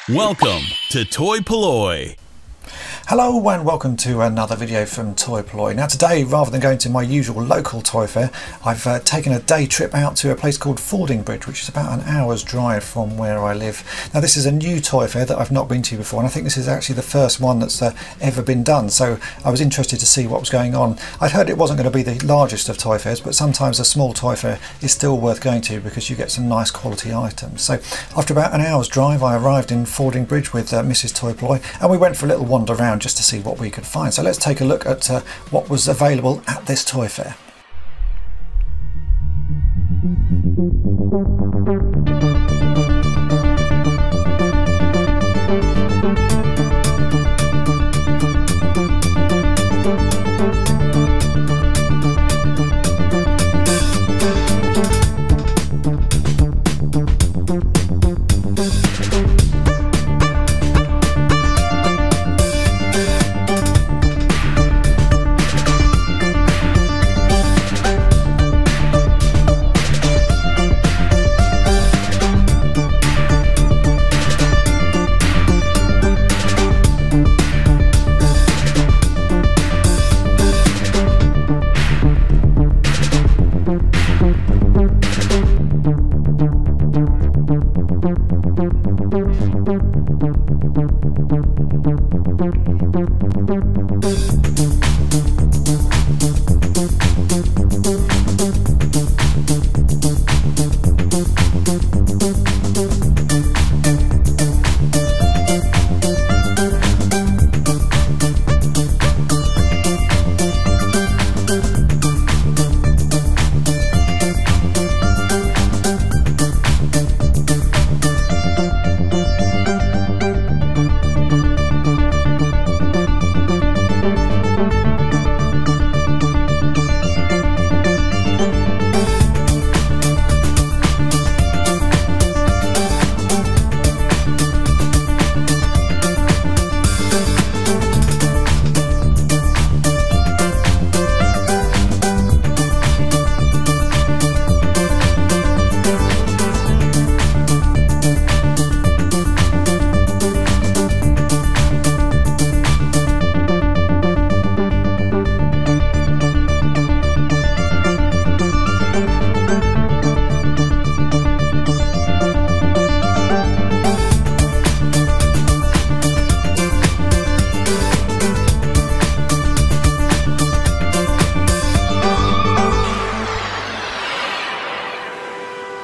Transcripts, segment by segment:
Welcome to Toy Polloi. Hello and welcome to another video from Toy Polloi. Now today, rather than going to my usual local toy fair, I've taken a day trip out to a place called Fordingbridge, which is about an hour's drive from where I live. Now this is a new toy fair that I've not been to before, and I think this is actually the first one that's ever been done, so I was interested to see what was going on. I'd heard it wasn't going to be the largest of toy fairs, but sometimes a small toy fair is still worth going to because you get some nice quality items. So after about an hour's drive I arrived in Fordingbridge with Mrs. Toy Polloi, and we went for a little wander around just to see what we could find. So let's take a look at what was available at this toy fair.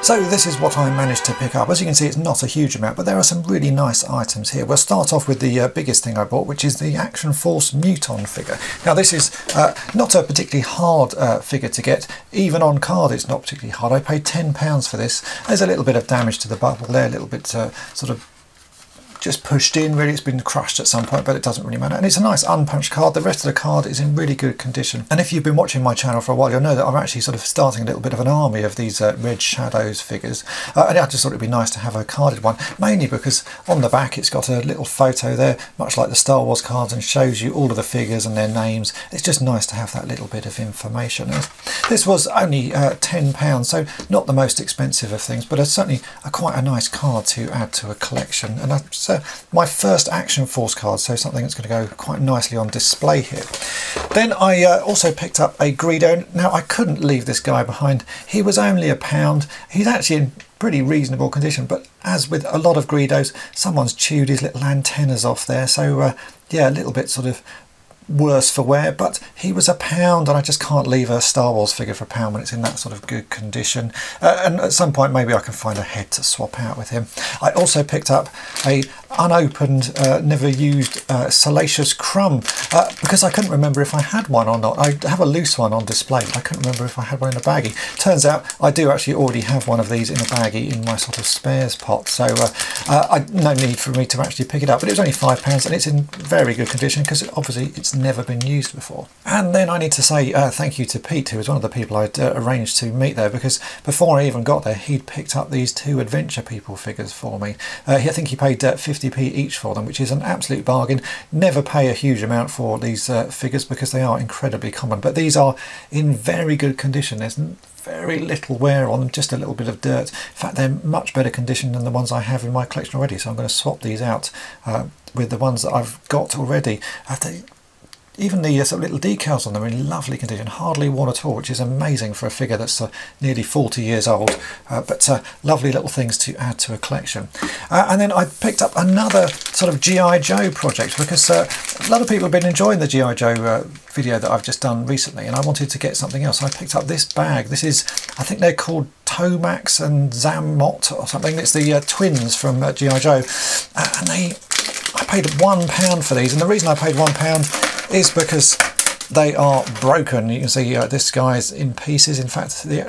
So this is what I managed to pick up. As you can see, it's not a huge amount, but there are some really nice items here. We'll start off with the biggest thing I bought, which is the Action Force Muton figure. Now this is not a particularly hard figure to get. Even on card it's not particularly hard. I paid £10 for this. There's a little bit of damage to the bubble there, a little bit sort of just pushed in, really. It's been crushed at some point, but it doesn't really matter. And it's a nice unpunched card. The rest of the card is in really good condition. And if you've been watching my channel for a while, you'll know that I'm actually sort of starting a little bit of an army of these Red Shadows figures. And I just thought it'd be nice to have a carded one, mainly because on the back it's got a little photo there, much like the Star Wars cards, and shows you all of the figures and their names. It's just nice to have that little bit of information. This was only £10, so not the most expensive of things, but certainly quite a nice card to add to a collection. And my first Action Force card, so something that's going to go quite nicely on display here. Then I also picked up a Greedo. Now I couldn't leave this guy behind. He was only £1. He's actually in pretty reasonable condition, but as with a lot of Greedos, someone's chewed his little antennas off there, so yeah, a little bit sort of worse for wear, but he was £1 and I just can't leave a Star Wars figure for £1 when it's in that sort of good condition. And at some point maybe I can find a head to swap out with him. I also picked up a unopened, never used Salacious Crumb because I couldn't remember if I had one or not. I have a loose one on display, but I couldn't remember if I had one in a baggie. Turns out I do actually already have one of these in a baggie in my sort of spares pot, so no need for me to actually pick it up. But it was only £5 and it's in very good condition because obviously it's never been used before. And then I need to say thank you to Pete, who was one of the people I'd arranged to meet there, because before I even got there he'd picked up these two Adventure People figures for me. I think he paid £50 60p each for them, which is an absolute bargain. Never pay a huge amount for these figures because they are incredibly common, but these are in very good condition. There's very little wear on them, just a little bit of dirt. In fact, they're much better condition than the ones I have in my collection already, so I'm going to swap these out with the ones that I've got already. Even the sort of little decals on them are in lovely condition, hardly worn at all, which is amazing for a figure that's nearly 40 years old, but lovely little things to add to a collection. And then I picked up another sort of G.I. Joe project, because a lot of people have been enjoying the G.I. Joe video that I've just done recently, and I wanted to get something else. I picked up this bag. This is, I think they're called Tomax and Zammot or something. It's the twins from G.I. Joe, and I paid £1 for these, and the reason I paid £1 is because they are broken. You can see this guy's in pieces. In fact, the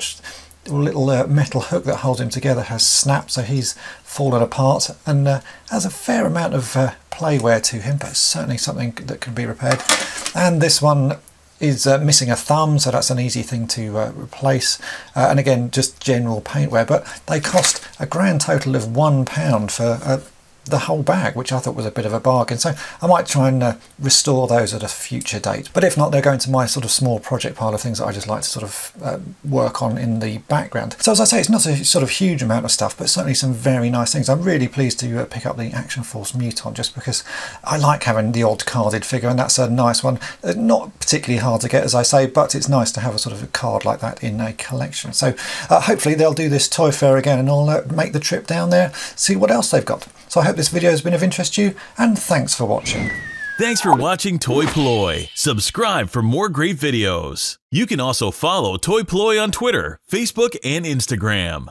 little metal hook that holds him together has snapped, so he's fallen apart, and has a fair amount of play wear to him, but certainly something that can be repaired. And this one is missing a thumb, so that's an easy thing to replace, and again, just general paint wear. But they cost a grand total of £1 for the whole bag, which I thought was a bit of a bargain, so I might try and restore those at a future date. But if not, they're going to my sort of small project pile of things that I just like to sort of work on in the background. So as I say, it's not a sort of huge amount of stuff, but certainly some very nice things. I'm really pleased to pick up the Action Force Muton, just because I like having the odd carded figure, and that's a nice one. Not particularly hard to get, as I say, but it's nice to have a sort of a card like that in a collection. So hopefully they'll do this toy fair again, and I'll make the trip down there, see what else they've got. So I hope this video has been of interest to you, and thanks for watching. Thanks for watching Toy Polloi. Subscribe for more great videos. You can also follow Toy Polloi on Twitter, Facebook, and Instagram.